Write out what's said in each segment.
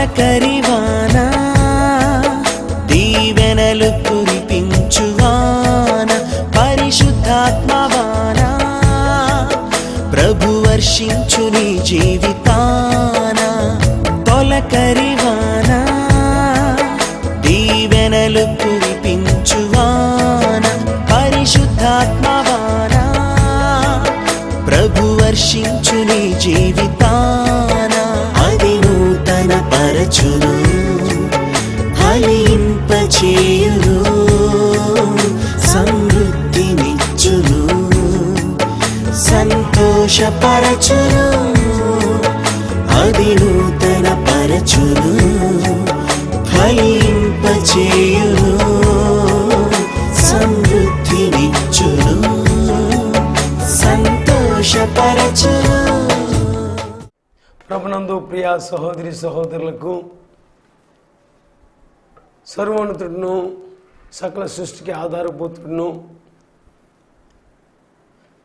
తొలకరివాన దీవెనలు కురిపించువాన పరిశుద్ధాత్మవాన ప్రభు వర్షించు నీ జీవితాన తొలకరివాన దీవెనలు కురిపించువాన పరిశుద్ధాత్మవాన ప్రభు వర్షించు నీ జీవితాన అది నూతన పరచును ఫలింపచేయును సమృద్ధినిచ్చును సంతోషపరచును అది నూతన పరచును ఫలింపచేయును సమృద్ధినిచ్చును సంతోషపరచును. ప్రభునందు ప్రియ సహోదరి సహోదరులకు సర్వోన్నతుడును సకల సృష్టికి ఆధారభూతుడును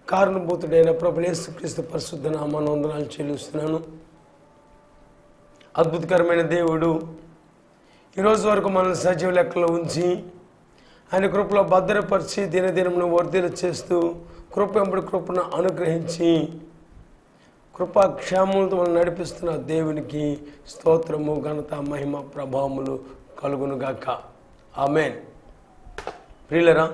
కారణభూతుడైన ప్రభువు యేసుక్రీస్తు పరిశుద్ధ నామమున వందనాలు చెల్లిస్తున్నాను. అద్భుతకరమైన దేవుడు ఈరోజు వరకు మనల్ని సజీవ లెక్కలో ఉంచి ఆయన కృపలో భద్రపరిచి దినదినమును వర్ధిల్ల చేస్తూ కృప వెంబడి కృపను అనుగ్రహించి కృపాక్షేమములతో మనం నడిపిస్తున్న దేవునికి స్తోత్రము ఘనత మహిమ ప్రభావములు కలుగునుగాక. ఆమేన్. ప్రియులరా,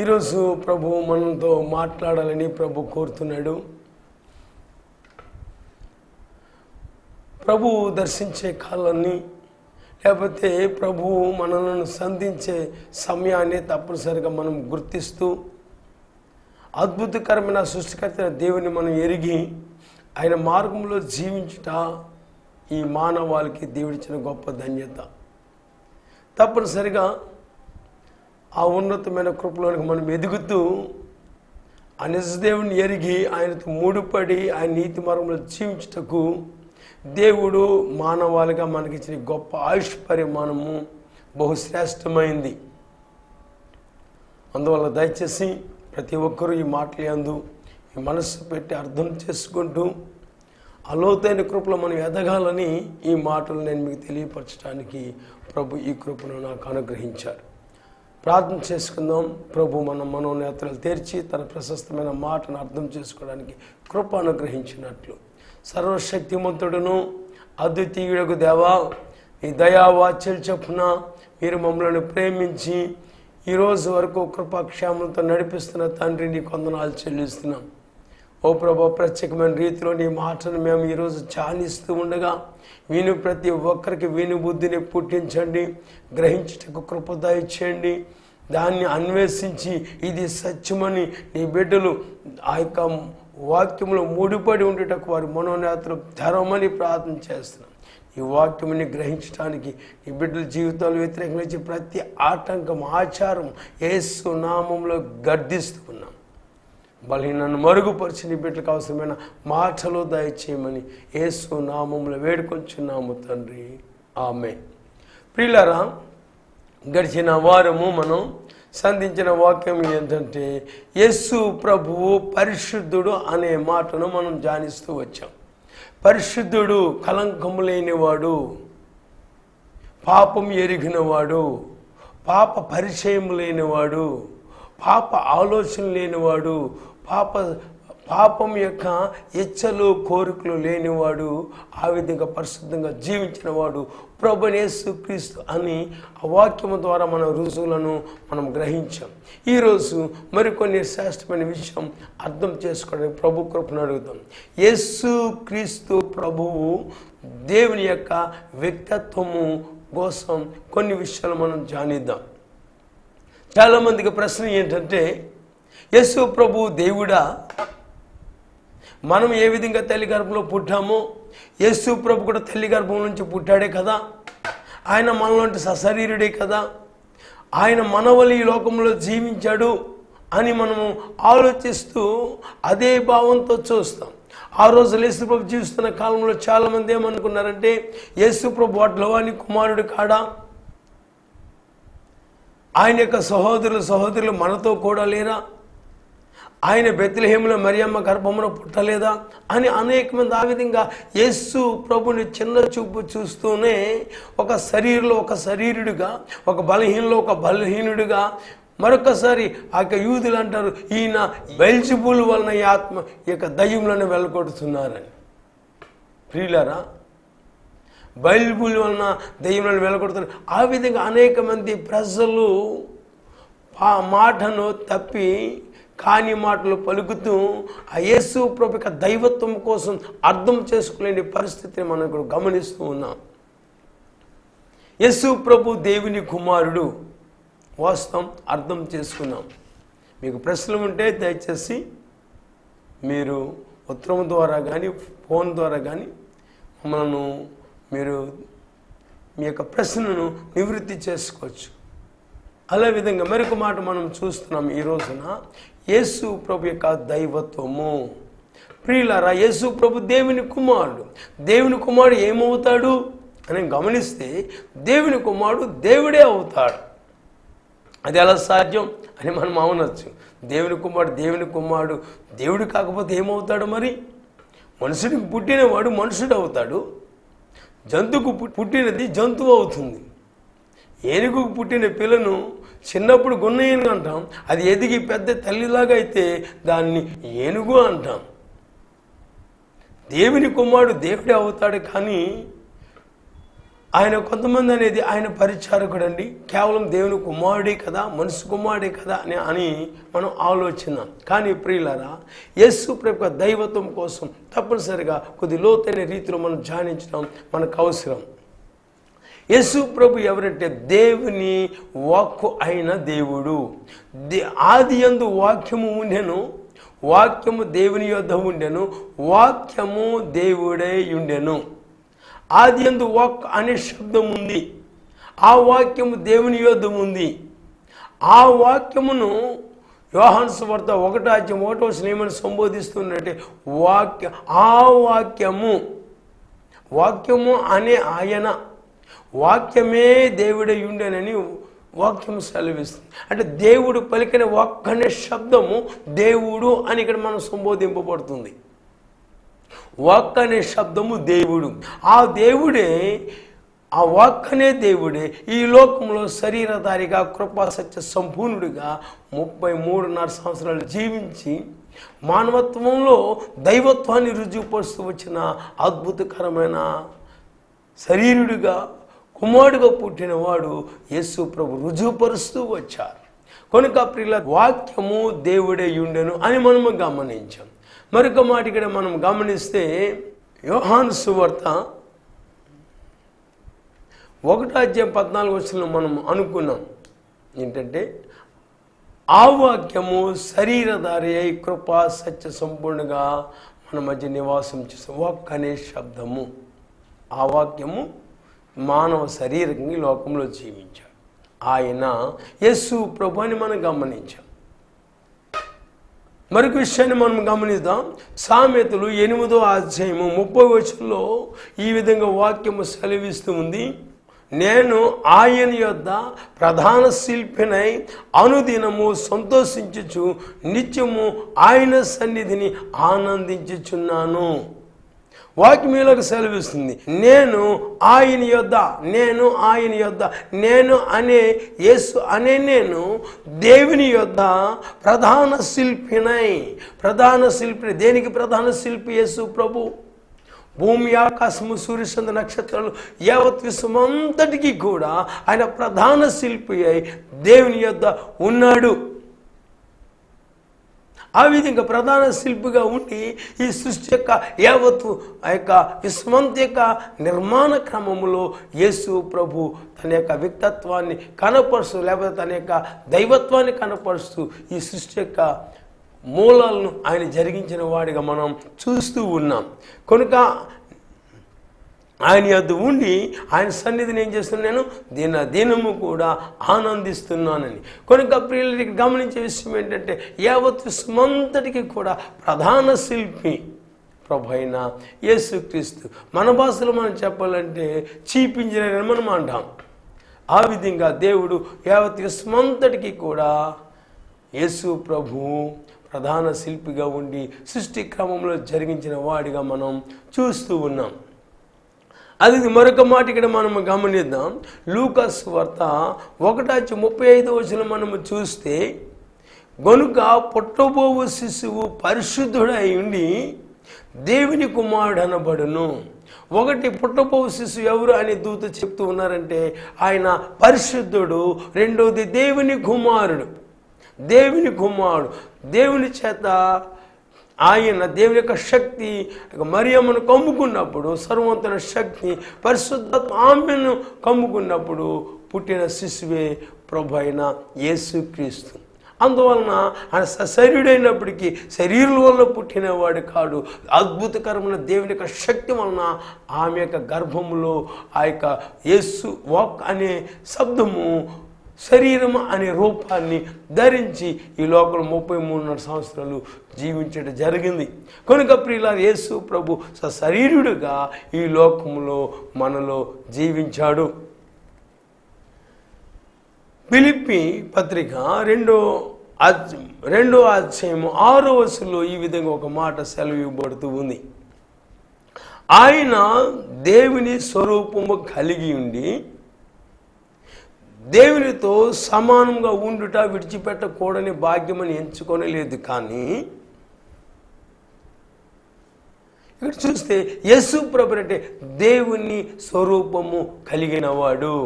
ఈరోజు ప్రభు మనతో మాట్లాడాలని ప్రభు కోరుతున్నాడు. ప్రభు దర్శించే కాలాన్ని లేకపోతే ప్రభువు మనలను సంధించే సమయాన్ని తప్పనిసరిగా మనం గుర్తిస్తూ అద్భుతకరమైన సృష్టికర్త దేవుని మనం ఎరిగి ఆయన మార్గంలో జీవించుట ఈ మానవాళికి దేవుడిచ్చిన గొప్ప ధన్యత. తప్పనిసరిగా ఆ ఉన్నతమైన కృపలోనికి మనం ఎదుగుతూ ఆ నిజదేవుని ఎరిగి ఆయనతో ముడిపడి ఆయన నీతి మార్గంలో జీవించుటకు దేవుడు మానవాళిగా మనకిచ్చిన గొప్ప ఆయుష్ పరిమాణము బహుశ్రేష్టమైంది. అందువల్ల దయచేసి ప్రతి ఒక్కరూ ఈ మాటలందు ఈ మనస్సు పెట్టి అర్థం చేసుకుంటూ ఆ లోతైన కృపలో మనం ఎదగాలని ఈ మాటలు నేను మీకు తెలియపరచడానికి ప్రభు ఈ కృపను నాకు అనుగ్రహించారు. ప్రార్థన చేసుకుందాం. ప్రభు మన మనోనేత్రాలు తెరిచి తన ప్రశస్తమైన మాటను అర్థం చేసుకోవడానికి కృప అనుగ్రహించినట్లు సర్వశక్తిమంతుడును అద్వితీయుడకు దేవా, నీ దయావాత్సల్య చొప్పున మీరు మమ్మల్ని ప్రేమించి ఈరోజు వరకు కృపాక్షేమంతో నడిపిస్తున్న తండ్రి నీ వందనాలు చెల్లిస్తున్నాం. ఓ ప్రభు, ప్రత్యేకమైన రీతిలో నీ మాటను మేము ఈరోజు ధ్యానిస్తూ ఉండగా విను ప్రతి ఒక్కరికి విను బుద్ధిని పుట్టించండి, గ్రహించుటకు కృప దయచేయండి. దాన్ని అన్వేషించి ఇది సత్యమని నీ బిడ్డలు ఆ యొక్క వాక్యంలో ముడిపడి ఉండేటకు వారి మనోనేత్రం తెరవమని ప్రార్థన చేస్తున్నాం. ఈ వాక్యముని గ్రహించడానికి ఈ బిడ్డల జీవితాలు వ్యతిరేకించి ప్రతి ఆటంకం ఆచారం యేసు నామంలో గర్దిస్తూ ఉన్నాం. బలహీనను మరుగుపరిచి నీ బిడ్డలకు అవసరమైన మాటలు దయచేయమని యేసు నామంలో వేడుకొంచున్నాము తండ్రి. ఆమేన్. ప్రియులారా, గడిచిన వారము మనం సంధించిన వాక్యం ఏంటంటే యేసు ప్రభువు పరిశుద్ధుడు అనే మాటను మనం ధ్యానిస్తూ వచ్చాం. పరిశుద్ధుడు, కలంకము లేనివాడు, పాపం ఎరిగినవాడు, పాప పరిచయం లేనివాడు, పాప ఆలోచన లేనివాడు, పాపం యొక్క ఇచ్చలు కోరికలు లేనివాడు, ఆ విధంగా పరిశుద్ధంగా జీవించిన వాడు ప్రభువు యేసుక్రీస్తు అని ఆ వాక్యము ద్వారా మన రుజువులను మనం గ్రహించాం. ఈరోజు మరికొన్ని శ్రేష్టమైన విషయం అర్థం చేసుకోవడానికి ప్రభు కృపను అడుగుతాం. యేసుక్రీస్తు ప్రభువు దేవుని యొక్క వ్యక్తిత్వము కోసం కొన్ని విషయాలు మనం ధ్యానిద్దాం. చాలామందికి ప్రశ్న ఏంటంటే, యేసు ప్రభు దేవుడా? మనం ఏ విధంగా తల్లి గర్భంలో పుట్టామో యేసు ప్రభు కూడా తల్లి గర్భం నుంచి పుట్టాడే కదా, ఆయన మనలాంటి సశరీరుడే కదా, ఆయన మనవలి ఈ లోకంలో జీవించాడు అని మనము ఆలోచిస్తూ అదే భావంతో చూస్తాం. ఆ రోజు యేసు ప్రభు జీవిస్తున్న కాలంలో చాలామంది ఏమనుకున్నారంటే, యేసు ప్రభు వడ్లవాని కుమారుడు కాడా, ఆయన యొక్క సహోదరులు మనతో కూడా లేరా, ఆయన బెత్లెహేములో మరియమ్మ గర్భమున పుట్టలేదా అని అనేక మంది ఆ విధంగా యేసు ప్రభుని చిన్న చూపు చూస్తూనే ఒక శరీరంలో ఒక శరీరుడిగా, ఒక బలహీనలో ఒక బలహీనుడిగా, మరొకసారి ఆ యొక్క యూదులు అంటారు ఈయన బెల్జెబూల్ వలన ఈ ఆత్మ ఈ యొక్క దయ్యములను వెళ్ళగొడుతున్నారని. ప్రియులారా, బెల్జెబూల్ వలన దయ్యములను వెళ్ళగొడుతున్నారు. ఆ విధంగా అనేక మంది ప్రజలు ఆ మాటను తప్పి కాని మాటలు పలుకుతూ ఆ యేసు ప్రభు యొక్క దైవత్వం కోసం అర్థం చేసుకోలేని పరిస్థితిని మనం ఇక్కడ గమనిస్తూ ఉన్నాం. యేసు ప్రభు దేవుని కుమారుడు వాస్తవం అర్థం చేసుకున్నాం. మీకు ప్రశ్నలు ఉంటే దయచేసి మీరు ఉత్తరం ద్వారా కానీ ఫోన్ ద్వారా కానీ మనను మీరు మీ యొక్క ప్రశ్నను నివృత్తి చేసుకోవచ్చు. అలా విధంగా మరొక మాట మనం చూస్తున్నాం ఈ రోజున, యేసు ప్రభు యొక్క దైవత్వము. ప్రియులారా, యేసు ప్రభు దేవుని కుమారుడు. దేవుని కుమారుడు ఏమవుతాడు అని గమనిస్తే దేవుని కుమారుడు దేవుడే అవుతాడు. అది ఎలా సాధ్యం అని మనం అనవచ్చు. దేవుని కుమారుడు దేవుడు కాకపోతే ఏమవుతాడు? మరి మనుషుడికి పుట్టినవాడు మనుషుడు అవుతాడు, జంతువుకు పుట్టినది జంతువు అవుతుంది. ఏనుగుకు పుట్టిన పిల్లను చిన్నప్పుడు గున్నయ్యను అంటాం, అది ఎదిగి పెద్ద తల్లిలాగా అయితే దాన్ని ఏనుగు అంటాం. దేవుని కుమారుడు దేవుడే అవుతాడు, కానీ ఆయన కొంతమంది అనేది ఆయన పరిచారకుడు అండి, కేవలం దేవుని కుమారుడే కదా, మనిషి కుమారుడే కదా అని మనం ఆలోచిద్దాం. కానీ ప్రియులారా, యేసు ప్రభు దైవత్వం కోసం తప్పనిసరిగా కొద్ది లోతైన రీతిలో మనం ధ్యానించడం మనకు అవసరం. యేసు ప్రభు ఎవరంటే దేవుని వాక్కు అయిన దేవుడు. ఆది యందు వాక్యము ఉండెను, వాక్యము దేవుని యొద్ద ఉండెను, వాక్యము దేవుడై ఉండెను. ఆది యందు వాక్ అనే శబ్దం ఉంది, ఆ వాక్యము దేవుని యొద్ద ఉంది. ఆ వాక్యమును యోహాను సువార్త 1:1 ఏమని సంబోధిస్తున్నట్టే ఆ వాక్యము అనే ఆయన, వాక్యమే దేవుడై ఉండేనని వాక్యం సెలవిస్తుంది. అంటే దేవుడు పలికిన వాక్ అనే శబ్దము దేవుడు అని ఇక్కడ మనం సంబోధింపబడుతుంది. వాక్ అనే శబ్దము దేవుడు. ఆ దేవుడే, ఆ వాక్ అనే దేవుడే ఈ లోకంలో శరీరధారిగా కృపా సత్య సంపూర్ణుడిగా 33.5 సంవత్సరాలు జీవించి మానవత్వంలో దైవత్వాన్ని రుజువుపరుస్తూ వచ్చిన అద్భుతకరమైన శరీరుడిగా కుమారుడుగా పుట్టినవాడు యేసు ప్రభు రుజువుపరుస్తూ వచ్చారు. కనుక ప్రియుల వాక్యము దేవుడే ఉండెను అని మనము గమనించాం. మరొక మాట ఇక్కడ మనం గమనిస్తే యోహాను సువార్త 1:14 మనం అనుకున్నాం ఏంటంటే, ఆ వాక్యము శరీరధారి అయి కృపా సత్య సంపూర్ణంగా మన మధ్య నివాసం చేసే వాక్ అనే శబ్దము. ఆ వాక్యము మానవ శరీరంగా ఈ లోకంలో జీవించాడు. ఆయన యేసు ప్రభు అని మనం గమనించాం. మరొక విషయాన్ని మనం గమనిద్దాం. సామెతలు 8:30 ఈ విధంగా వాక్యము సెలవిస్తూ ఉంది, నేను ఆయన యొద్ద ప్రధాన శిల్పినై అనుదినము సంతోషించుచు నిత్యము ఆయన సన్నిధిని ఆనందించుచున్నాను. వాక్యములకు సెలవిస్తుంది, నేను ఆయన యొద్ద నేను అనే యేసు అనే నేను దేవుని యొద్ద ప్రధాన శిల్పినై. దేనికి ప్రధాన శిల్పి? యేసు ప్రభు. భూమి ఆకాశము సూర్యచంద్ర నక్షత్రాలు యావత్ విశ్వమంతటికీ కూడా ఆయన ప్రధాన శిల్పి అయి దేవుని యొద్ద ఉన్నాడు. ఆ విధంగా ప్రధాన శిల్పిగా ఉండి ఈ సృష్టి యొక్క యావత్తు ఆ యొక్క విశ్వమంత యొక్క నిర్మాణ క్రమములో యేసు ప్రభు తన యొక్క వ్యక్తిత్వాన్ని కనపరుస్తూ, లేకపోతే తన యొక్క దైవత్వాన్ని కనపరుస్తూ ఈ సృష్టి యొక్క మూలాలను ఆయన జరిగించిన వాడిగా మనం చూస్తూ ఉన్నాం. కనుక ఆయన యొద్ద ఉండి ఆయన సన్నిధిని ఏం చేస్తున్నాను, దినము కూడా ఆనందిస్తున్నానని. కనుక ప్రియులకి గమనించే విషయం ఏంటంటే, యావత్ విశ్వమంతటికి కూడా ప్రధాన శిల్పి ప్రభు అయిన యేసుక్రీస్తు. మన భాషలో మనం చెప్పాలంటే చీఫ్ ఇంజనీర్ అని మనం అంటాం. ఆ విధంగా దేవుడు యావత్ విశ్వమంతటికి కూడా యేసు ప్రభు ప్రధాన శిల్పిగా ఉండి సృష్టి క్రమంలో జరిగించిన వాడిగా మనం చూస్తూ ఉన్నాం. అది మరొక మాట ఇక్కడ మనం గమనిద్దాం. లూకాసు వార్త 1:35 మనము చూస్తే, గనుక పుట్టబోవు శిశువు పరిశుద్ధుడై ఉండి దేవుని కుమారుడు అనబడును. ఒకటి, పుట్టబోవు శిశువు ఎవరు అని దూత చెప్తూ ఉన్నారంటే ఆయన పరిశుద్ధుడు. రెండవది దేవుని కుమారుడు. దేవుని కుమారుడు, దేవుని చేత ఆయన దేవుని యొక్క శక్తి మరియమ్మను కమ్ముకున్నప్పుడు, సర్వవంతుల శక్తి పరిశుద్ధ ఆమెను కమ్ముకున్నప్పుడు పుట్టిన శిశువే ప్రభు అయిన యేసుక్రీస్తు. అందువలన ఆయన సశరీరుడైనప్పటికీ శరీరం వల్ల పుట్టినవాడు కాడు. అద్భుతకరమైన దేవుని యొక్క శక్తి వలన ఆమె యొక్క గర్భములో ఆ యొక్క యేసు వాక్ అనే శబ్దము శరీరం అనే రూపాన్ని ధరించి ఈ లోకంలో 33.5 సంవత్సరాలు జీవించడం జరిగింది. కనుక ప్రియులారా, యేసు ప్రభు సశరీరుడుగా ఈ లోకంలో మనలో జీవించాడు. ఫిలిప్పీ పత్రిక 2వ అధ్యాయము 6వ వచనంలో ఈ విధంగా ఒక మాట సెలవు ఇవ్వబడుతూ ఉంది. ఆయన దేవుని స్వరూపము కలిగి ఉండి దేవునితో సమానంగా ఉండుట విడిచిపెట్టకూడని భాగ్యమని ఎంచుకోనలేదు. కానీ ఇక్కడ చూస్తే యేసు ప్రభు అంటే దేవుని స్వరూపము కలిగినవాడు.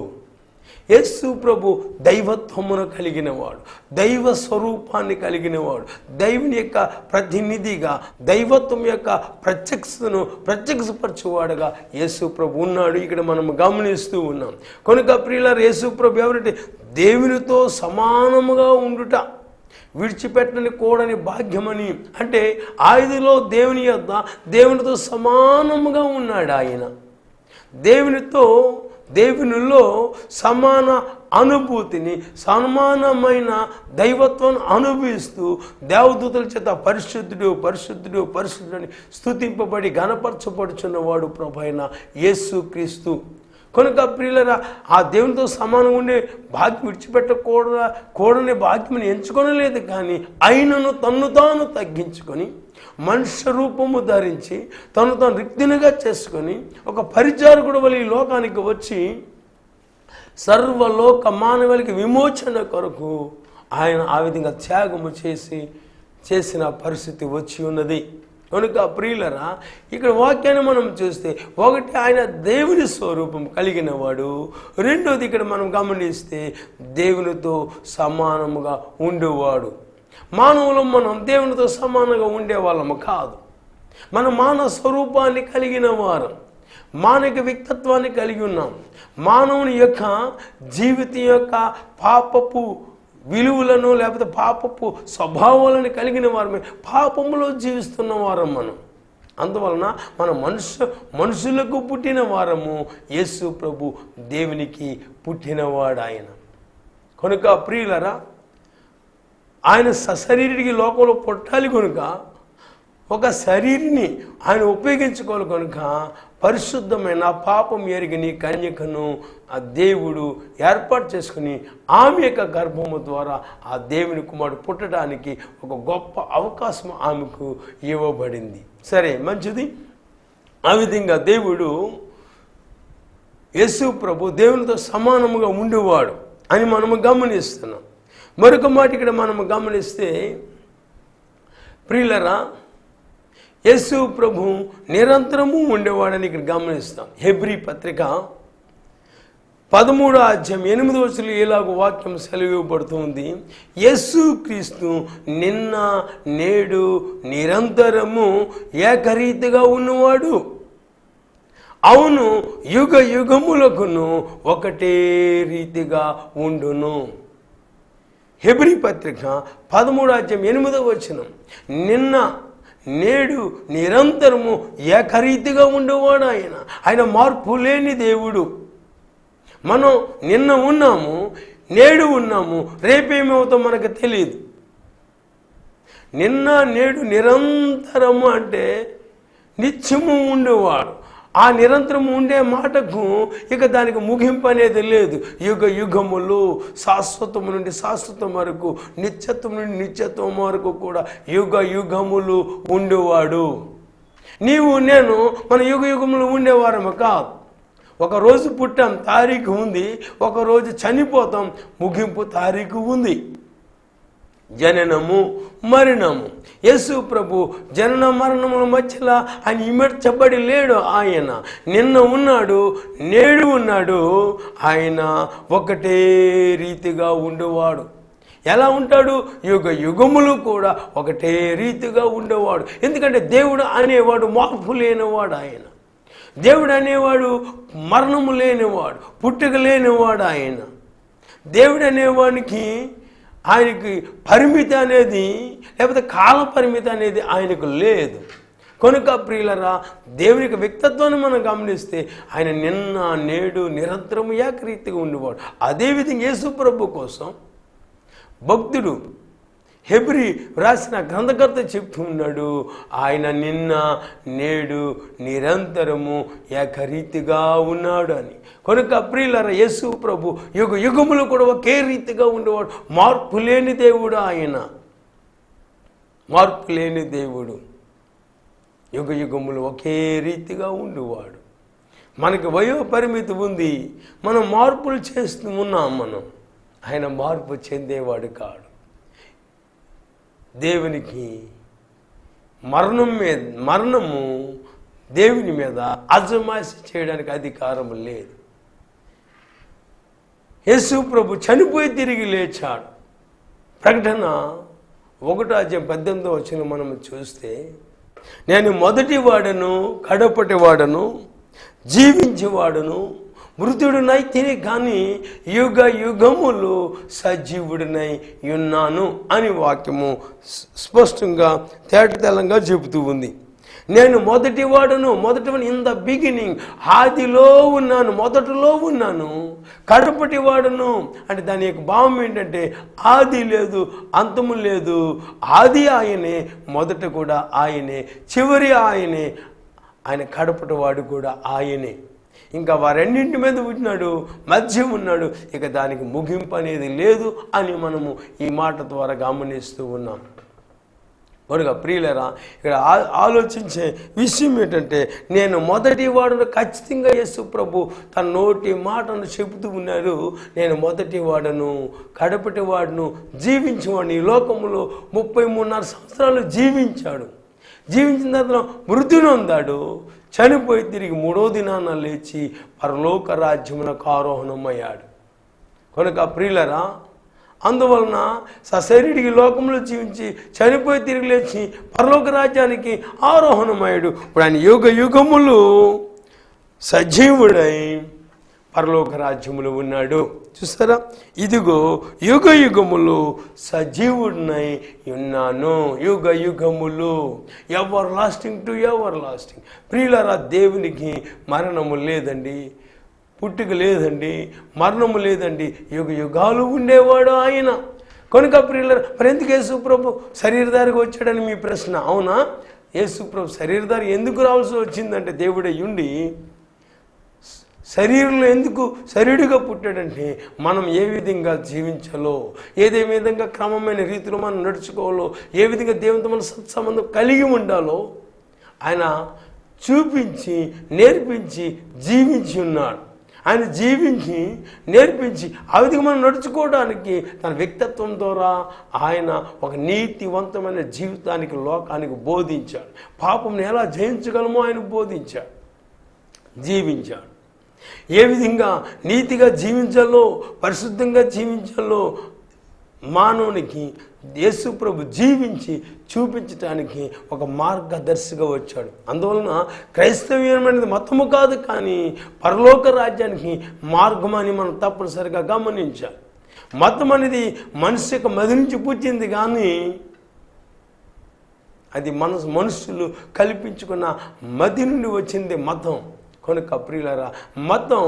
యేసు ప్రభు దైవత్వమును కలిగినవాడు, దైవ స్వరూపాన్ని కలిగినవాడు, దేవుని యొక్క ప్రతినిధిగా దైవత్వం యొక్క ప్రత్యక్షపరచువాడుగా యేసు ప్రభు ఉన్నాడు. ఇక్కడ మనం గమనిస్తూ ఉన్నాం. కనుక ప్రియులారా, యేసు ప్రభు ఎవరంటే దేవునితో సమానముగా ఉండుట విడిచిపెట్టని కూడని భాగ్యమని, అంటే ఆదిలో దేవునితో సమానముగా ఉన్నాడు. ఆయన దేవునిలో సమాన అనుభూతిని, సమానమైన దైవత్వాన్ని అనుభవిస్తూ దేవదూతల చేత పరిశుద్ధుడు పరిశుద్ధుడు పరిశుద్ధుడని స్తుతింపబడి గణపరచబడుచున్నవాడు ప్రభు అయిన యేసుక్రీస్తు. కనుక ప్రియులారా, ఆ దేవునితో సమానంగా ఉండే భాగ్యం విడిచిపెట్టకూడని భాగ్యం ఎంచుకోనలేదు. కానీ ఆయనను తన్ను తాను తగ్గించుకొని మనుష్య రూపము ధరించి తను తాను రిక్తినిగా చేసుకొని ఒక పరిచారకుడు వల్ల ఈ లోకానికి వచ్చి సర్వలోక మానవులకి విమోచన కొరకు ఆయన ఆ విధంగా త్యాగము చేసిన పరిస్థితి వచ్చి ఉన్నది. కనుక ప్రియులరా, ఇక్కడ వాక్యాన్ని మనం చూస్తే, ఒకటి ఆయన దేవుని స్వరూపం కలిగిన వాడు, రెండోది ఇక్కడ మనం గమనిస్తే దేవునితో సమానముగా ఉండేవాడు. మానవులు మనం దేవునితో సమానంగా ఉండేవాళ్ళము కాదు. మన మానవ స్వరూపాన్ని కలిగిన వారం, మానవిక వ్యక్తిత్వాన్ని కలిగి ఉన్నాం. మానవుని యొక్క జీవితం యొక్క పాపపు విలువలను లేకపోతే పాపపు స్వభావాలను కలిగిన వారమే, పాపములో జీవిస్తున్న వారం మనం. అందువలన మన మనుషులకు పుట్టిన వారము. యేసు ప్రభు దేవునికి పుట్టినవాడు ఆయన. కనుక ప్రియులరా, ఆయన సశరీరుడికి లోకంలో పుట్టాలి కనుక ఒక శరీరిని ఆయన ఉపయోగించుకోవాలి కనుక పరిశుద్ధమైన పాపం ఎరిగిని కన్యకను ఆ దేవుడు ఏర్పాటు చేసుకుని ఆమె యొక్క గర్భము ద్వారా ఆ దేవుని కుమారుడు పుట్టడానికి ఒక గొప్ప అవకాశం ఆమెకు ఇవ్వబడింది. సరే, మంచిది. ఆ విధంగా దేవుడు యేసు ప్రభు దేవునితో సమానముగా ఉండేవాడు అని మనము గమనిస్తున్నాం. మరొక మాట ఇక్కడ మనము గమనిస్తే, ప్రియులరా, యేసు ప్రభు నిరంతరము ఉండేవాడని ఇక్కడ గమనిస్తాం. హెబ్రీ పత్రిక 13వ అధ్యాయం 8వ వచనంలో ఇలాగ వాక్యం సెలవివ్వబడుతుంది. యేసు క్రీస్తు నిన్న నేడు నిరంతరము ఏకరీతిగా ఉన్నవాడు. అవును, యుగ యుగములకును ఒకటే రీతిగా ఉండును. హెబ్రీ పత్రిక 13వ అధ్యాయం 8వ వచనం, నిన్న నేడు నిరంతరము ఏకరీతిగా ఉండేవాడు ఆయన. ఆయన మార్పు లేని దేవుడు. మనం నిన్న ఉన్నాము, నేడు ఉన్నాము, రేపేమవుతాం మనకు తెలియదు. నిన్న నేడు నిరంతరము అంటే నిత్యము ఉండేవాడు. ఆ నిరంతరం ఉండే మాటకు ఇక దానికి ముగింపు అనేది లేదు. యుగ యుగములు, శాశ్వతము నుండి శాశ్వతం వరకు, నిత్యత్వం నుండి నిత్యత్వం వరకు కూడా యుగ యుగములు ఉండేవాడు. నీవు నేను మన యుగ యుగములు ఉండేవారము కాదు. ఒకరోజు పుట్టాం, తారీఖు ఉంది. ఒకరోజు చనిపోతాం, ముగింపు తారీఖు ఉంది. జననము మరణము. యేసు ప్రభు జనన మరణముల మధ్యలో ఆయన ఇమర్చబడి లేడు. ఆయన నిన్న ఉన్నాడు, నేడు ఉన్నాడు. ఆయన ఒకటే రీతిగా ఉండేవాడు. ఎలా ఉంటాడు? యుగ యుగములు కూడా ఒకటే రీతిగా ఉండేవాడు. ఎందుకంటే దేవుడు అనేవాడు మార్పు లేనివాడు. ఆయన దేవుడు అనేవాడు మరణము లేనివాడు, పుట్టుక లేనివాడు. ఆయన దేవుడు అనేవాడికి ఆయనకి పరిమితి అనేది, లేకపోతే కాల పరిమితి అనేది ఆయనకు లేదు. కనుక ప్రియులరా, దేవునికి వ్యక్తిత్వాన్ని మనం గమనిస్తే ఆయన నిన్న నేడు నిరంతరము ఏకరీతిగా ఉండేవాడు. అదేవిధంగా యేసు ప్రభు కోసం భక్తుడు హెబ్రీ రాసిన గ్రంథకర్త చెప్తూ ఉన్నాడు, ఆయన నిన్న నేడు నిరంతరము ఏకరీతిగా ఉన్నాడు అని. కనుక ప్రియులారా, యేసు ప్రభు యుగ యుగములు కూడా ఒకే రీతిగా ఉండేవాడు. మార్పు లేని దేవుడు ఆయన, మార్పు లేని దేవుడు. యుగ యుగములు ఒకే రీతిగా ఉండేవాడు. మనకి వయో పరిమితి ఉంది, మనం మార్పులు చేస్తూ ఉన్నాం. ఆయన మార్పు చెందేవాడు కాడు. దేవునికి మరణము దేవుని మీద అజమాయిషి చేయడానికి అధికారం లేదు. యేసు ప్రభు చనిపోయి తిరిగి లేచాడు. ప్రకటన 1:18 మనం చూస్తే, నేను మొదటి వాడను, కడపటి వాడను, జీవించేవాడును, మృతుడునైతేనే కానీ యుగ యుగములు సజీవుడినై ఉన్నాను అని వాక్యము స్పష్టంగా తేటతెల్లంగా చెబుతూ ఉంది. నేను మొదటి వాడను, ఇన్ ద బిగినింగ్, ఆదిలో ఉన్నాను, మొదటిలో ఉన్నాను. కడపటి వాడను అంటే దాని యొక్క భావం ఏంటంటే ఆది లేదు, అంతము లేదు. ఆది ఆయనే, మొదట కూడా ఆయనే, చివరి ఆయనే. ఆయన కడపటి వాడు కూడా ఆయనే. ఇంకా వారెన్నింటి మీద ఉన్నాడు, మధ్య ఉన్నాడు. ఇక దానికి ముగింపు అనేది లేదు అని మనము ఈ మాట ద్వారా గమనిస్తూ ఉన్నాం. కనుక ప్రియులరా, ఇక్కడ ఆలోచించే విషయం ఏంటంటే, నేను మొదటి వాడును. ఖచ్చితంగా యేసు ప్రభు తన నోటి మాటను చెబుతూ ఉన్నారు. నేను మొదటి వాడను, కడపటి వాడును, జీవించేవాడిని. ఈ లోకంలో 33.5 సంవత్సరాలు జీవించాడు. జీవించిన తర్వాత మృతి నొందాడు. చనిపోయి తిరిగి 3వ దినాన లేచి పరలోక రాజ్యమునకు ఆరోహణమయ్యాడు. కనుక ప్రియులరా, అందువలన సశరీరికి లోకంలో జీవించి చనిపోయి తిరిగి లేచి పరలోక రాజ్యానికి ఆరోహణమయ్యాడు. ఇప్పుడు ఆయన యుగ యుగములు సజీవుడై పరలోక రాజ్యములు ఉన్నాడు. చూస్తారా, ఇదిగో యుగ యుగములు సజీవుడినై ఉన్నాను. యుగ యుగములు, ever lasting to ever lasting. ప్రియులారా, దేవునికి మరణము లేదండి, పుట్టుక లేదండి, మరణము లేదండి. యుగ యుగాలు ఉండేవాడు ఆయన. కనుక ప్రియులారా, మరి ఎందుకు యేసు ప్రభు శరీరధారికి వచ్చాడని మీ ప్రశ్న. అవునా, యేసు ప్రభు శరీరధారి ఎందుకు రావాల్సి వచ్చిందంటే, దేవుడే ఉండి శరీరంలో ఎందుకు శరీరుడిగా పుట్టాడంటే, మనం ఏ విధంగా జీవించాలో, ఏదే విధంగా క్రమమైన రీతిలో మనం నడుచుకోవాలో, ఏ విధంగా దేవునితో మన సత్సంబంధం కలిగి ఉండాలో ఆయన చూపించి నేర్పించి జీవించి ఉన్నాడు. ఆయన జీవించి నేర్పించి ఆ విధంగా మనం నడుచుకోవడానికి తన వ్యక్తిత్వం ద్వారా ఆయన ఒక నీతివంతమైన జీవితానికి లోకానికి బోధించాడు. పాపంని ఎలా జయించగలమో ఆయన బోధించాడు, జీవించాడు. ఏ విధంగా నీతిగా జీవించాలో, పరిశుద్ధంగా జీవించాలో మానవునికి యేసు ప్రభు జీవించి చూపించడానికి ఒక మార్గదర్శిగా వచ్చాడు. అందువలన క్రైస్తవ్యం అనేది మతము కాదు, కానీ పరలోక రాజ్యానికి మార్గం అని మనం తప్పనిసరిగా గమనించాలి. మతం అనేది మనిషి యొక్క మది నుంచి పుట్టింది, కానీ అది మనుషులు కల్పించుకున్న మది నుండి వచ్చింది మతం. కనుక ప్రియులారా, మతం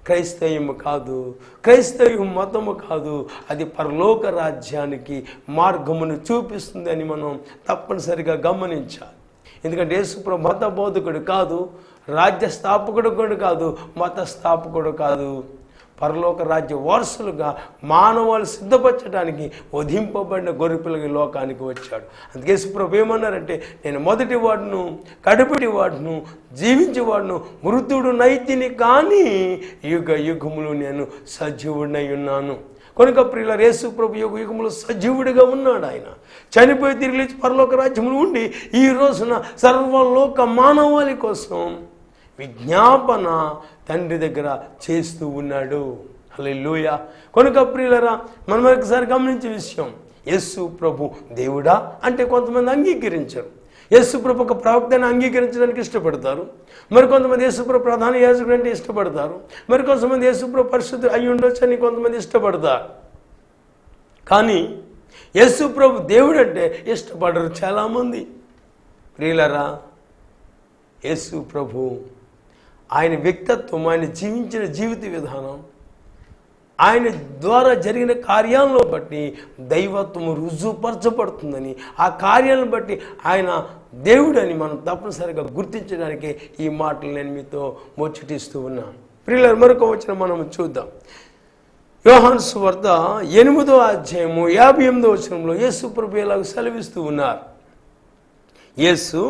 క్రైస్తవ్యము కాదు, క్రైస్తవ్యం మతము కాదు. అది పరలోక రాజ్యానికి మార్గమును చూపిస్తుంది అని మనం తప్పనిసరిగా గమనించాలి. ఎందుకంటే యేసు ప్రభు మత బోధకుడు కాదు, రాజ్య స్థాపకుడు కూడా కాదు, మత స్థాపకుడు కాదు. పరలోక రాజ్య వారసులుగా మానవాళి సిద్ధపరచడానికి వధింపబడిన గొర్రెపిల్లగా లోకానికి వచ్చాడు. అందుకే యేసుప్రభు ఏమన్నారంటే, నేను మొదటి వాడును, కడపటి వాడును, జీవించేవాడును, మృతుడు నైతిని కానీ యుగ యుగములు నేను సజీవుడినై ఉన్నాను. కనుక ప్రియులారా, యేసుప్రభు యుగ యుగములు సజీవుడిగా ఉన్నాడు. ఆయన చనిపోయి తిరిగి లేచి పరలోక రాజ్యములు ఉండి ఈ రోజున సర్వలోక మానవాళి కోసం విజ్ఞాపన తండ్రి దగ్గర చేస్తూ ఉన్నాడు. హల్లెలూయా. కనుక ప్రియులారా, మనం ఒకసారి గమనించే విషయం, యేసు ప్రభు దేవుడా అంటే కొంతమంది అంగీకరించారు. యేసు ప్రభు ఒక ప్రవక్తని అంగీకరించడానికి ఇష్టపడతారు. మరి కొంతమంది యేసు ప్రభు ప్రధాన యాజకుడు అంటే ఇష్టపడతారు. మరి కొంతమంది యేసు ప్రభు పరిశుద్ధుడు అయి ఉండొచ్చు అని కొంతమంది ఇష్టపడతారు. కానీ యేసు ప్రభు దేవుడు అంటే ఇష్టపడరు చాలామంది. ప్రియులారా, యేసు ప్రభు ఆయన వ్యక్తిత్వం, ఆయన జీవించిన జీవిత విధానం, ఆయన ద్వారా జరిగిన కార్యాలను బట్టి దైవత్వం రుజువుపరచబడుతుందని, ఆ కార్యాలను బట్టి ఆయన దేవుడని మనం తప్పనిసరిగా గుర్తించడానికి ఈ మాటలు నేను మీతో ముచ్చటిస్తూ ఉన్నాను. ప్రియులారా, మరొక వచనం మనం చూద్దాం. యోహాను సువార్త 8వ అధ్యాయము 58వ వచనంలో యేసు ప్రభు ఇలాగ సెలవిస్తూ ఉన్నారు. యేసు,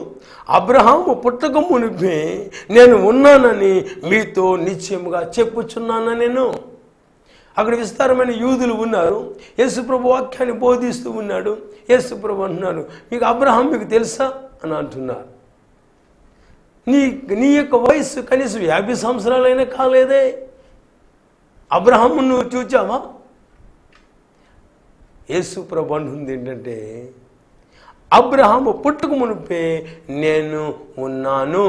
అబ్రహాము పుట్టక మునిపే నేను ఉన్నానని మీతో నిశ్చయముగా చెప్పుచున్నాను. నేను అక్కడ విస్తారమైన యూదులు ఉన్నారు. యేసు ప్రభు వాక్యాన్ని బోధిస్తూ ఉన్నాడు. యేసు ప్రభు అంటున్నారు, మీకు అబ్రహాం మీకు తెలుసా అని అంటున్నారు. నీ యొక్క వయసు కనీసం 50 సంవత్సరాలైనా కాలేదే, అబ్రహాము నువ్వు చూచావా? యేసు ప్రభు అంటుంది ఏంటంటే, అబ్రహాము పుట్టుక మునిపే నేను ఉన్నాను,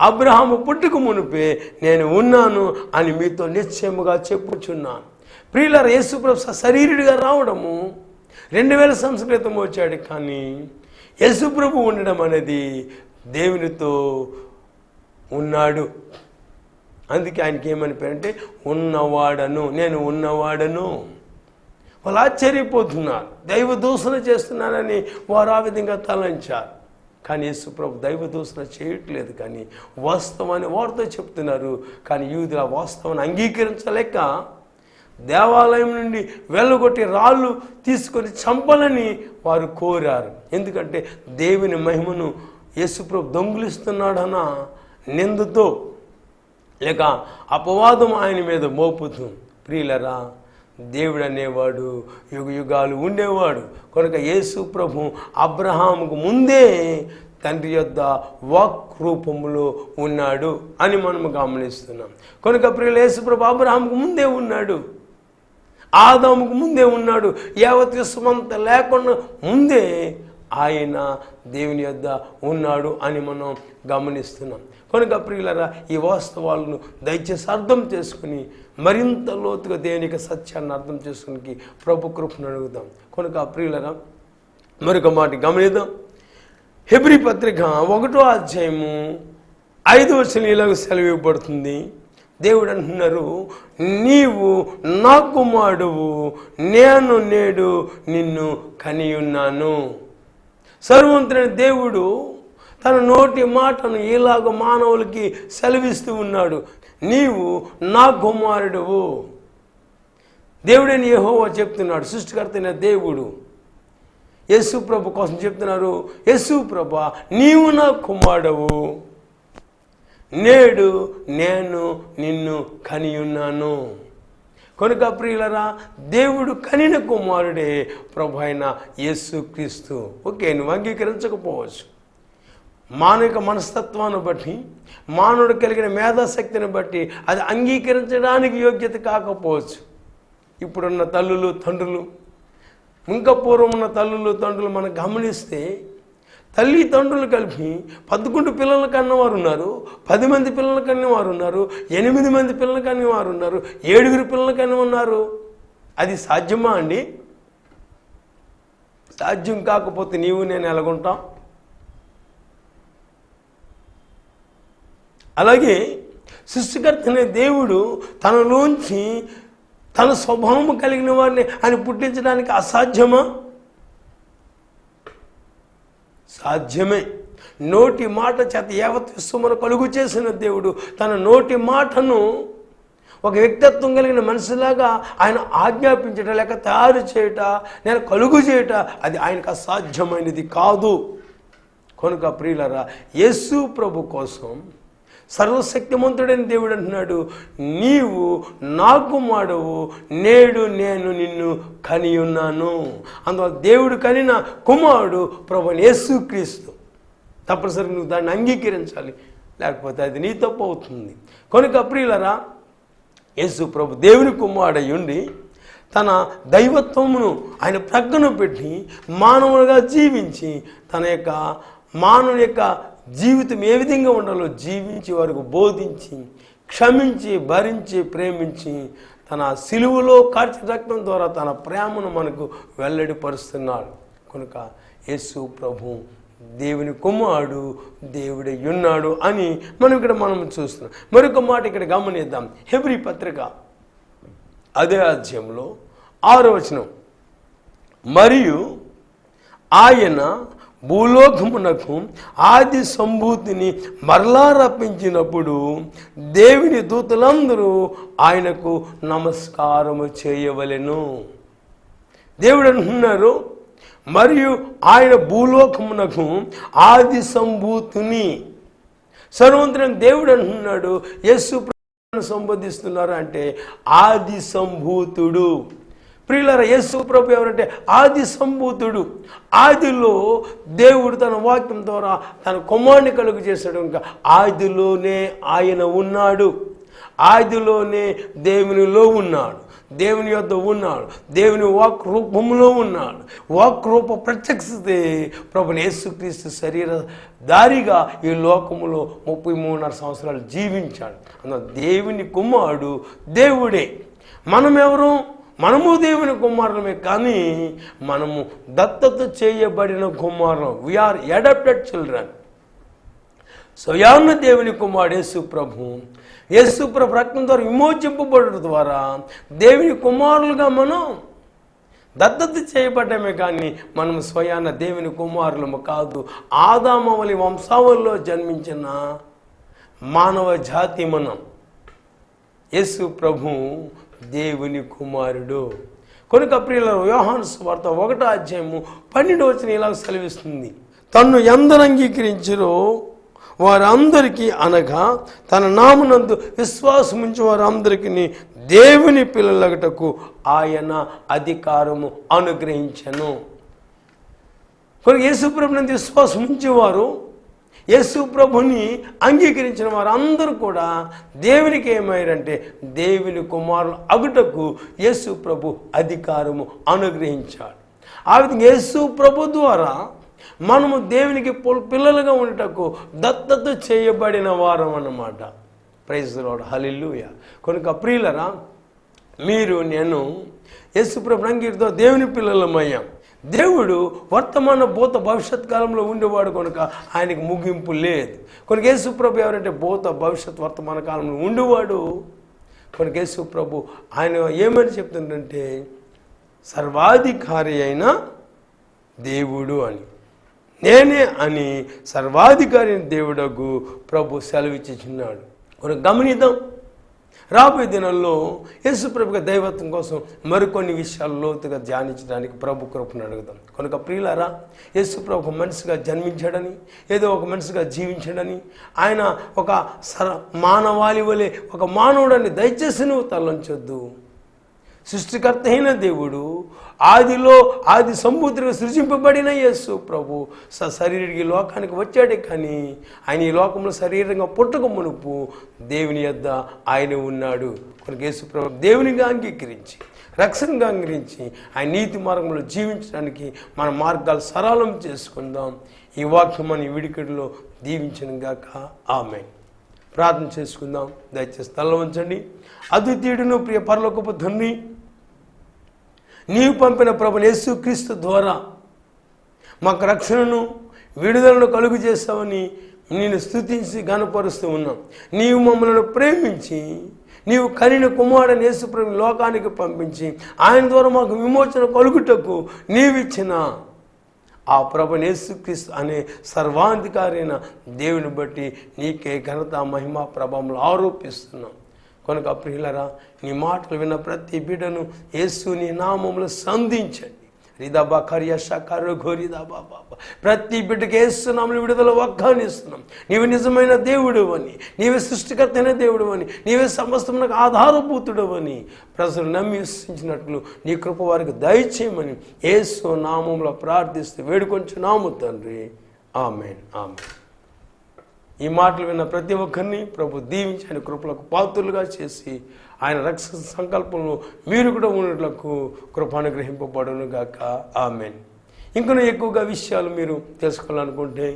అబ్రహాము పుట్టుక మునిపే నేను ఉన్నాను అని మీతో నిశ్చయముగా చెప్పుచున్నాను. ప్రియులారా, యేసు ప్రభు శరీరుడిగా రావడము 2000 సంవత్సరాల క్రితం వచ్చాడు. కానీ యేసు ప్రభు ఉండడం అనేది దేవునితో ఉన్నాడు. అందుకే ఆయనకి ఏమని పేరంటే ఉన్నవాడను, నేను ఉన్నవాడను. వాళ్ళు ఆశ్చర్యపోతున్నారు, దైవ దూషణ చేస్తున్నానని వారు ఆ విధంగా తలంచారు. కానీ యేసు ప్రభు దైవ దూషణ చేయట్లేదు, కానీ వాస్తవాన్ని వారితో చెప్తున్నారు. కానీ యూదులు ఆ వాస్తవాన్ని అంగీకరించలేక దేవాలయం నుండి వెళ్ళగొట్టి రాళ్ళు తీసుకొని చంపాలని వారు కోరారు. ఎందుకంటే దేవుని మహిమను యేసు ప్రభు దొంగిలిస్తున్నాడన్న నిందతో, లేక అపవాదం ఆయన మీద మోపుతూ. ప్రియులరా, దేవుడు అనేవాడు యుగ యుగాలు ఉండేవాడు. కనుక యేసు ప్రభు అబ్రహాముకు ముందే తండ్రి యొద్ద వాక్ రూపంలో ఉన్నాడు అని మనము గమనిస్తున్నాం. కనుక ప్రియుల, యేసు ప్రభు అబ్రహాముకు ముందే ఉన్నాడు, ఆదాముకు ముందే ఉన్నాడు, యావత్ విశ్వమంత లేకుండా ముందే ఆయన దేవుని యొద్ద ఉన్నాడు అని మనం గమనిస్తున్నాం. కనుక ప్రియులరా, ఈ వాస్తవాలను దయచేసి అర్థం చేసుకుని మరింత లోతుగా దేవునికి సత్యాన్ని అర్థం చేసుకుని ప్రభు కృపను అడుగుదాం. కనుక ప్రియులరా, మరొక మాట గమనిద్దాం. హెబ్రీ పత్రిక 1వ అధ్యాయము 5వ వచనం ఇలాగ సెలవు ఇవ్వబడుతుంది. దేవుడు అంటున్నారు, నీవు నా కుమారుడువు, నేను నేడు నిన్ను కనియున్నాను. సర్వవంతుడైన దేవుడు తన నోటి మాటను ఇలాగ మానవులకి సెలవిస్తూ ఉన్నాడు, నీవు నా కుమారుడువు. దేవుడైన యెహోవా చెప్తున్నాడు, సృష్టికర్త అయిన దేవుడు యేసు ప్రభు కోసం చెప్తున్నారు, యేసు ప్రభు నీవు నా కుమారుడవు, నేడు నేను నిన్ను కనియున్నాను. కనుక ప్రియులరా, దేవుడు కనిన కుమారుడే ప్రభు అయిన యేసు క్రీస్తు. ఓకే, నువ్వు అంగీకరించకపోవచ్చు, మానవిక మనస్తత్వాన్ని బట్టి, మానవుడు కలిగిన మేధాశక్తిని బట్టి అది అంగీకరించడానికి యోగ్యత కాకపోవచ్చు. ఇప్పుడున్న తల్లులు తండ్రులు, ఇంకా పూర్వం ఉన్న తల్లులు తండ్రులు మనం గమనిస్తే, తల్లి తండ్రులు కలిపి 11 పిల్లల కన్నవారు ఉన్నారు, 10 మంది పిల్లల కన్నవారు ఉన్నారు, 8 మంది పిల్లల కన్నవారు ఉన్నారు, 7 పిల్లల కన్నా ఉన్నారు. అది సాధ్యమా అండి? సాధ్యం కాకపోతే నీవు నేను ఎలాగుంటాం? అలాగే సృష్టికర్త అనే దేవుడు తనలోంచి తన స్వభావం కలిగిన వారిని ఆయన పుట్టించడానికి అసాధ్యమా? సాధ్యమే. నోటి మాట చేత యావత్ విశ్వమును కలుగు చేసిన దేవుడు తన నోటి మాటను ఒక వ్యక్తిత్వం కలిగిన మనిషిలాగా ఆయన ఆజ్ఞాపించట లేక తయారు చేయట, నేను కలుగు చేయట, అది ఆయనకు అసాధ్యమైనది కాదు. కనుక ప్రియులరా, యేసు ప్రభు కోసం సర్వశక్తిమంతుడైన దేవుడు అంటున్నాడు, నీవు నా కుమారుడవు, నేడు నేను నిన్ను కని ఉన్నాను. అందువల్ల దేవుడు కనిన కుమారుడు ప్రభువైన యేసుక్రీస్తు. తప్పనిసరిగా నువ్వు దాన్ని అంగీకరించాలి, లేకపోతే అది నీ తప్పు అవుతుంది. కనుక ప్రియులరా, యేసు ప్రభు దేవుని కుమారుడై ఉండి తన దైవత్వమును ఆయన ప్రక్కన పెట్టి మానవునిగా జీవించి తన యొక్క మానవుని యొక్క జీవితం ఏ విధంగా ఉండాలో జీవించి వారికి బోధించి క్షమించి భరించి ప్రేమించి తన సిలువలో కార్చిన రక్తం ద్వారా తన ప్రేమను మనకు వెల్లడిపరుస్తున్నాడు. కనుక యేసు ప్రభు దేవుని కుమారుడు, దేవుడై ఉన్నాడు అని మనం చూస్తున్నాం. మరొక మాట ఇక్కడ గమనిద్దాం. హెబ్రీ పత్రిక అదే అధ్యాయంలో 6వ వచనం, మరియు ఆయన భూలోకమునకు ఆది సంభూతిని మరలా రప్పించినప్పుడు దేవుని దూతలందరూ ఆయనకు నమస్కారము చేయవలెను. దేవుడు అంటున్నారు, మరియు ఆయన భూలోకమునకు ఆది సంభూతిని. సర్వవంతుడైన దేవుడు అంటున్నాడు, యేసు ప్రభువును సంబోధిస్తున్నారు అంటే ఆది సంభూతుడు. ప్రియులారా, యేసు ప్రభు ఎవరంటే ఆది సంభూతుడు. ఆదిలో దేవుడు తన వాక్యం ద్వారా తన కుమారుని కలుగు చేశాడు. ఇంకా ఆదిలోనే ఆయన ఉన్నాడు, ఆదిలోనే దేవునిలో ఉన్నాడు, దేవుని యొద్ద ఉన్నాడు, దేవుని వాక్ రూపంలో ఉన్నాడు. వాక్ రూప ప్రత్యక్షతే ప్రభువైన యేసుక్రీస్తు శరీరధారిగా ఈ లోకములో 33.5 సంవత్సరాలు జీవించాడు. అందులో దేవుని కుమారుడు దేవుడే. మనమెవరు? మనము దేవుని కుమారులమే, కానీ మనము దత్తత చేయబడిన కుమారులం. We are adopted children. స్వయాన్న దేవుని కుమారుడు యేసు ప్రభు రక్తం ద్వారా విమోచింపబడడం ద్వారా దేవుని కుమారులుగా మనం దత్తత చేయబడ్డమే, కానీ మనం స్వయాన్న దేవుని కుమారులము కాదు. ఆదామవలి వంశావళిలో జన్మించిన మానవ జాతి మనం. యేసు ప్రభు దేవుని కుమారుడు. కనుక ప్రియులారా, యోహాను సువార్త 1వ అధ్యాయము 12వ వచనం ఇలా సెలవిస్తుంది, తన్ను ఎందరు అంగీకరించిరో వారందరికీ, అనగా తన నామనందు విశ్వాసముంచి వారందరికీ దేవుని పిల్లలగుటకు ఆయన అధికారము అనుగ్రహించెను. కనుక యేసు ప్రభునందు విశ్వాసం ఉంచేవారు, యేసు ప్రభుని అంగీకరించిన వారందరూ కూడా దేవునికి ఏమయ్యారంటే దేవుని కుమారులు అగుటకు యేసు ప్రభు అధికారము అనుగ్రహించాడు. ఆ విధంగా యేసు ప్రభు ద్వారా మనము దేవునికి పిల్లలుగా ఉండటకు దత్తత చేయబడిన వారం అన్నమాట. ప్రైజ్ ది లార్డ్, హల్లెలూయా. కనుక ప్రియులరా, మీరు నేను యేసు ప్రభు అంగీకరితో దేవుని పిల్లలమయ్యాం. దేవుడు వర్తమాన భూత భవిష్యత్ కాలంలో ఉండేవాడు కనుక ఆయనకు ముగింపు లేదు. కనుక యేసు ప్రభు ఎవరంటే భూత భవిష్యత్ వర్తమాన కాలంలో ఉండేవాడు. కనుక యేసు ప్రభు ఆయన ఏమని చెప్తుందంటే సర్వాధికారి అయిన దేవుడు అని, నేనే అని సర్వాధికారి దేవుడకు ప్రభు సెలవిచ్చిచున్నాడు. కనుక గమనిద్దాం, రాబోయే దినాల్లో యేసు ప్రభుగా దైవత్వం కోసం మరికొన్ని విషయాలు లోతుగా ధ్యానించడానికి ప్రభు కృపను అడుగుదాం. కనుక ప్రియులారా, యేసు ప్రభు ఒక మనిషిగా జన్మించాడని, ఏదో ఒక మనిషిగా జీవించాడని, ఆయన ఒక మానవాళి వలె ఒక మానవుడని దయచేసి నువ్వు తలంచొద్దు. సృష్టికర్త అయిన దేవుడు, ఆది సంభూతిగా సృజింపబడిన యేసు ప్రభు శరీరికి లోకానికి వచ్చాడే, కానీ ఆయన ఈ లోకంలో శరీరంగా పుట్టక మునుపు దేవుని యొద్ద ఆయన ఉన్నాడు. కనుక యేసు ప్రభు దేవునిగా అంగీకరించి రక్షణగా అంగీకరించి ఆయన నీతి మార్గంలో జీవించడానికి మన మార్గాలు సరళం చేసుకుందాం. ఈ వాక్యం మన విడికడిలో దీవించను గాక. ఆమేన్. ప్రార్థన చేసుకుందాం. దయచేసి తల వంచండి. అద్వితీయుడును ప్రియ పరలోకపు తండ్రి, నీవు పంపిన ప్రభువైన యేసుక్రీస్తు ద్వారా మాకు రక్షణను విడుదలను కలుగు చేస్తావని నేను స్తుతించి ఘనపరుస్తూ ఉన్నాం. నీవు మమ్మల్ని ప్రేమించి నీవు కనిన కుమారుడైన యేసు ప్రభువుని లోకానికి పంపించి ఆయన ద్వారా మాకు విమోచన కలుగుటకు నీవిచ్చిన ఆ ప్రభువైన యేసుక్రీస్తు అనే సర్వాధికారి అయిన దేవుని బట్టి నీకే ఘనత మహిమ ప్రభావములు ఆరోపిస్తున్నాం. కనుక ప్రియులరా, నీ మాటలు విన్న ప్రతి బిడ్డను యేసు నీ నామములో సంధించండి. రిదాబా కరియషా కరు ఘోరిదాబా బాబా, ప్రతి బిడ్డకి యేసు నామములో విడుదల వాగ్దానిస్తున్నాం. నీవు నిజమైన దేవుడు అని, నీవే సృష్టికర్త అయిన దేవుడు అని, నీవే సమస్తమునకు ఆధారభూతుడు అని ప్రజలు నమ్మి విశ్వసించినట్లు నీ కృప వారికి దయచేయమని యేసు నామములో ప్రార్థిస్తూ వేడుకొంచున్నాము తండ్రి. ఆమేన్, ఆమేన్. ఈ మాటలు విన్న ప్రతి ఒక్కరిని ప్రభు దీవించి ఆయన కృపలకు పాత్రులుగా చేసి ఆయన రక్షణ సంకల్పంలో మీరు కూడా ఉన్నట్లకు కృపానుగ్రహింపబడును గాక. ఆమేన్. ఇంకా ఎక్కువగా విషయాలు మీరు తెలుసుకోవాలనుకుంటే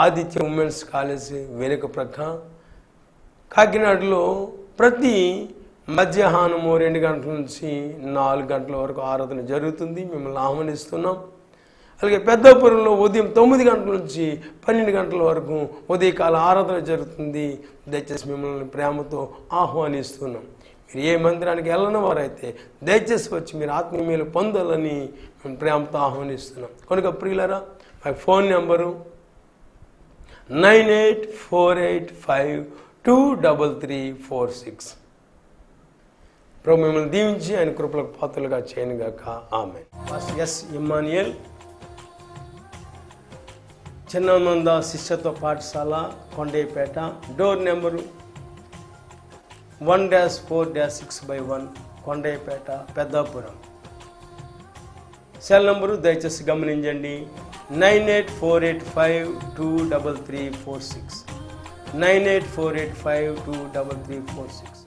ఆదిత్య ఉమెన్స్ కాలేజ్ వెనుక ప్రక్క కాకినాడలో ప్రతి మధ్యాహ్నము 2 గంటల నుంచి 4 గంటల వరకు ఆరాధన జరుగుతుంది. మిమ్మల్ని ఆహ్వానిస్తున్నాం. అలాగే పెద్దాపురంలో ఉదయం 9 గంటల నుంచి 12 గంటల వరకు ఉదయకాల ఆరాధన జరుగుతుంది. దయచేసి మిమ్మల్ని ప్రేమతో ఆహ్వానిస్తున్నాం. మీరు ఏ మందిరానికి వెళ్ళని వారైతే దయచేసి వచ్చి మీరు ఆత్మీయలు పొందాలని మేము ప్రేమతో ఆహ్వానిస్తున్నాం. కనుక ప్రియులరా, మా ఫోన్ నెంబరు 9848523346. ప్రభు మిమ్మల్ని దీవించి ఆయన కృపలకు పాత్రలుగా చేయనుగాక. ఆమేన్. ఎస్ ఇమ్మానుయేల్ చిన్నమంద శిష్యత్వ పాఠశాల, Kondepeta, door number 1-4-6/1, Kondepeta, Peddapuram. Cell number దయచేసి గమనించండి, 9848523346, 9848523346.